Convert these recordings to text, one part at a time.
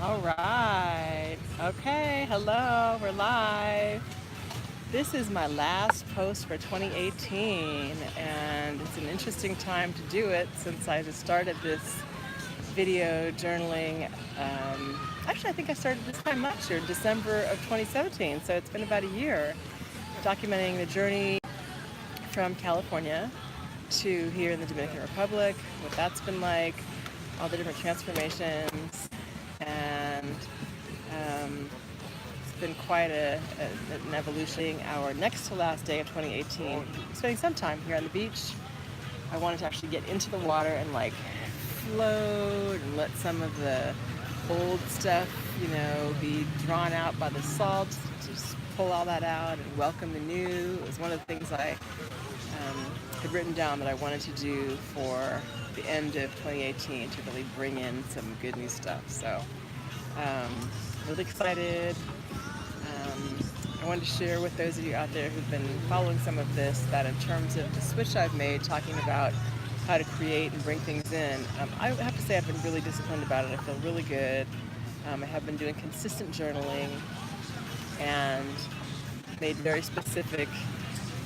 All right. Okay, hello, we're live. This is my last post for 2018, and it's an interesting time to do it since I just started this video journaling. Actually, I think I started this time last year, December of 2017, so it's been about a year, documenting the journey from California to here in the Dominican Republic, what that's been like, all the different transformations, and it's been quite an evolution. Our next to last day of 2018, spending some time here on the beach. I wanted to actually get into the water and like float and let some of the old stuff, be drawn out by the salt. Just pull all that out and welcome the new. It was one of the things I had written down that I wanted to do for the end of 2018 to really bring in some good new stuff. So really excited. I wanted to share with those of you out there who've been following some of this that in terms of the switch I've made talking about how to create and bring things in, I have to say I've been really disciplined about it. I feel really good. I have been doing consistent journaling and made very specific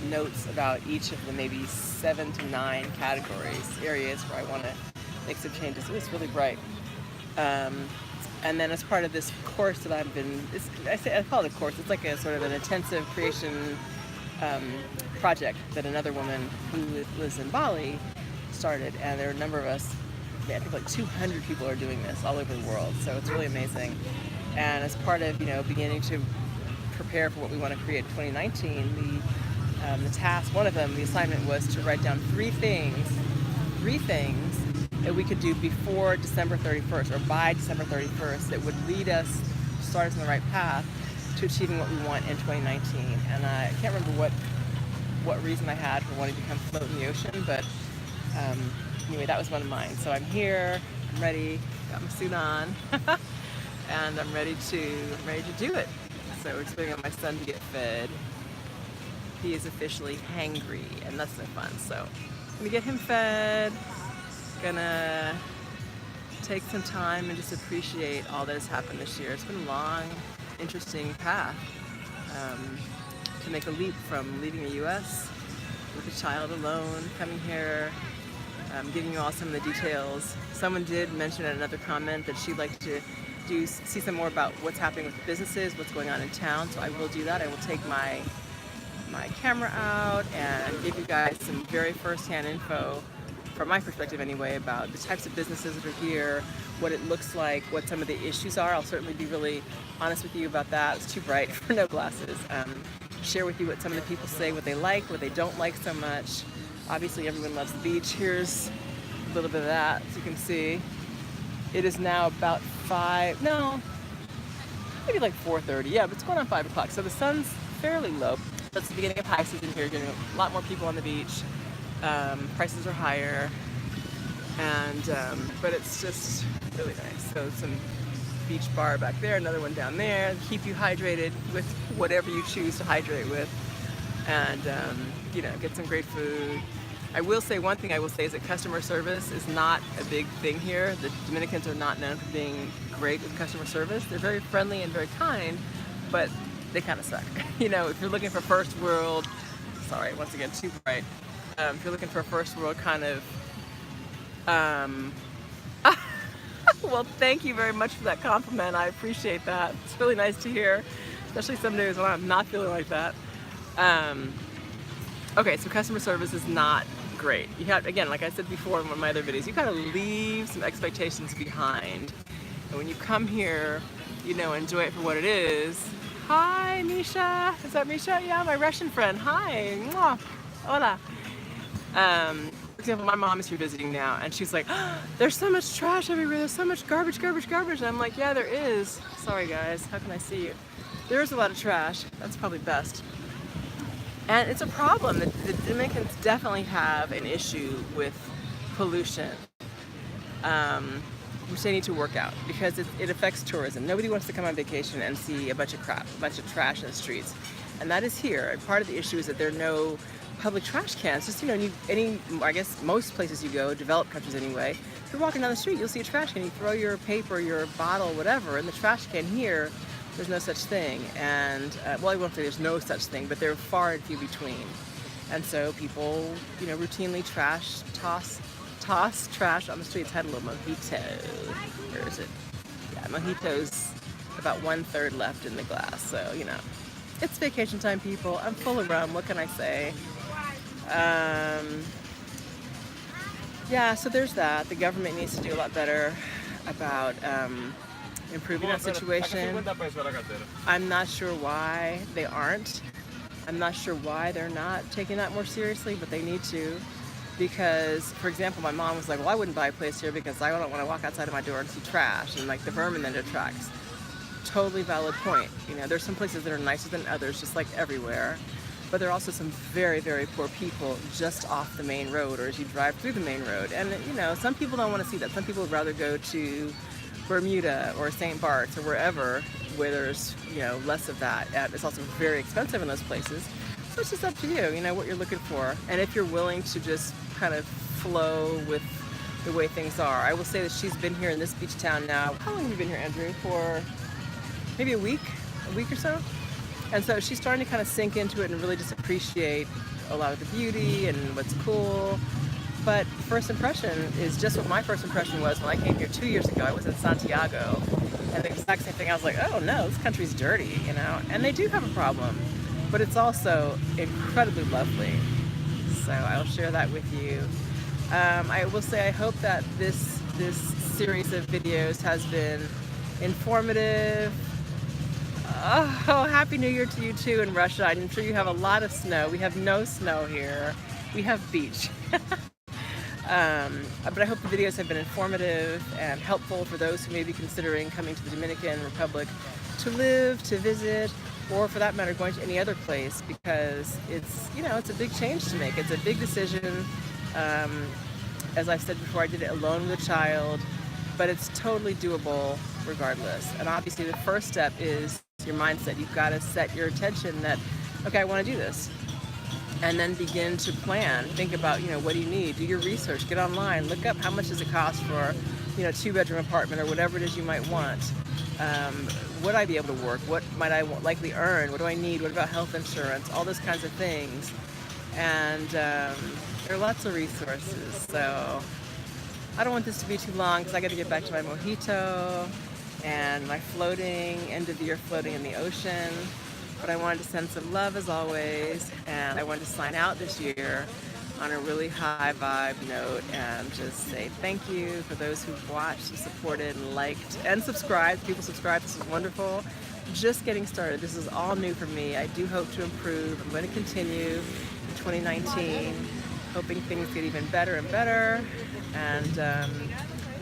notes about each of the maybe 7 to 9 categories, areas where I want to make some changes. It was really bright. And then as part of this course that I've been, I call it a course, it's like a sort of an intensive creation project that another woman who lives in Bali started, and there are a number of us, I think like 200 people are doing this all over the world, so it's really amazing. And as part of, beginning to prepare for what we want to create in 2019, the task, one of them, the assignment was to write down three things that we could do before December 31st or by December 31st that would lead us, start us on the right path to achieving what we want in 2019. And I can't remember what reason I had for wanting to come float in the ocean, but anyway, that was one of mine. So I'm here, I'm ready, got my suit on, and I'm ready to do it. So we're just waiting on my son to get fed. He is officially hangry, and that's no fun. So I'm gonna get him fed, gonna take some time and just appreciate all that has happened this year. It's been a long, interesting path to make a leap from leaving the US with a child alone, coming here, giving you all some of the details. Someone did mention in another comment that she'd like to see some more about what's happening with businesses, what's going on in town, so I will do that. I will take my camera out and give you guys some very first-hand info, from my perspective anyway, about the types of businesses that are here, what it looks like, what some of the issues are. I'll certainly be really honest with you about that. It's too bright for no glasses. Share with you what some of the people say, what they like, what they don't like so much. Obviously everyone loves the beach. Here's a little bit of that, as you can see. It is now about maybe like 4:30. Yeah, but it's going on 5 o'clock. So the sun's fairly low. That's the beginning of high season here. You're getting a lot more people on the beach. Prices are higher, and but it's just really nice. So some beach bar back there, another one down there. Keep you hydrated with whatever you choose to hydrate with, and get some great food. I will say one thing. I will say is that customer service is not a big thing here. The Dominicans are not known for being great with customer service. They're very friendly and very kind, but they kind of suck. If you're looking for first world, sorry, once again, too bright. If you're looking for a first world kind of, well, thank you very much for that compliment. I appreciate that. It's really nice to hear, especially some days when I'm not feeling like that. Okay, so customer service is not great. You have, again, like I said before in one of my other videos, you kind of leave some expectations behind. And when you come here, enjoy it for what it is. Hi, Misha. Is that Misha? Yeah, my Russian friend. Hi. Mwah. Hola. For example, my mom is here visiting now, and she's like, there's so much trash everywhere. There's so much garbage. And I'm like, yeah, there is. Sorry, guys. How can I see you? There is a lot of trash. That's probably best. And it's a problem. The Dominicans definitely have an issue with pollution, which they need to work out because it affects tourism. Nobody wants to come on vacation and see a bunch of crap, a bunch of trash in the streets. And that is here. And part of the issue is that there are no public trash cans. Just, I guess most places you go, developed countries anyway, If you're walking down the street, you'll see a trash can. You throw your paper, your bottle, whatever in the trash can. Here, there's no such thing. And, well, I won't say there's no such thing, but they're far and few between. And so people, you know, routinely toss trash on the streets. Had a little mojito. Where is it? Yeah, mojito's about 1/3 left in the glass. So, you know, it's vacation time, people. I'm full of rum. What can I say? Yeah, so there's that. The government needs to do a lot better about improving that situation. I'm not sure why they aren't. I'm not sure why they're not taking that more seriously, but they need to. Because, for example, my mom was like, well, I wouldn't buy a place here because I don't want to walk outside of my door and see trash and like the vermin that it attracts. Totally valid point. You know, there's some places that are nicer than others, just like everywhere. But there are also some very, very poor people just off the main road or as you drive through the main road. And, you know, some people don't want to see that. Some people would rather go to Bermuda or St. Bart's or wherever where there's, you know, less of that. And it's also very expensive in those places. So it's just up to you know, what you're looking for. And if you're willing to just kind of flow with the way things are. I will say that she's been here in this beach town now. How long have you been here, Andrew? For maybe a week or so? And so she's starting to kind of sink into it and really just appreciate a lot of the beauty and what's cool. But first impression is just what my first impression was when I came here 2 years ago. I was in Santiago, and the exact same thing. I was like, oh no, this country's dirty, you know? And they do have a problem, but it's also incredibly lovely. So I'll share that with you. I will say I hope that this series of videos has been informative. Oh, Happy New Year to you too in Russia. I'm sure you have a lot of snow. We have no snow here. We have beach. But I hope the videos have been informative and helpful for those who may be considering coming to the Dominican Republic to live, to visit, or for that matter, going to any other place, because it's, you know, it's a big change to make. It's a big decision. As I've said before, I did it alone with a child, but it's totally doable regardless. And obviously the first step is your mindset. You've got to set your attention that, okay, I want to do this. And then begin to plan. Think about, you know, what do you need? Do your research, get online, look up how much does it cost for, you know, a 2-bedroom apartment or whatever it is you might want. Would I be able to work? What might I likely earn? What do I need? What about health insurance? All those kinds of things. And there are lots of resources. So I don't want this to be too long because I got to get back to my mojito and my floating, end of the year floating in the ocean. But I wanted to send some love as always, and I wanted to sign out this year on a really high vibe note and just say thank you for those who've watched and supported and liked and subscribed. People subscribe, this is wonderful. Just getting started. This is all new for me. I do hope to improve. I'm going to continue in 2019, hoping things get even better and better. And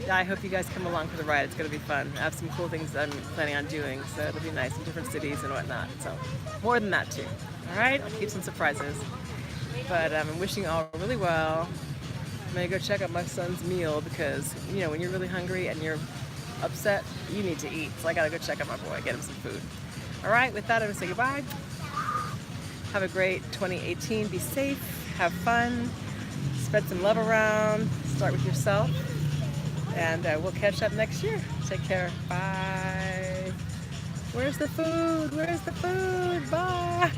yeah, I hope you guys come along for the ride. It's going to be fun. I have some cool things I'm planning on doing, so it'll be nice in different cities and whatnot. So more than that too. All right, I'll keep some surprises. But I'm wishing you all really well. I'm going to go check out my son's meal because, you know, when you're really hungry and you're upset, you need to eat. So I got to go check out my boy, get him some food. All right, with that, I'm going to say goodbye. Have a great 2018. Be safe. Have fun. Spread some love around. Start with yourself. And we'll catch up next year. Take care. Bye. Where's the food? Where's the food? Bye.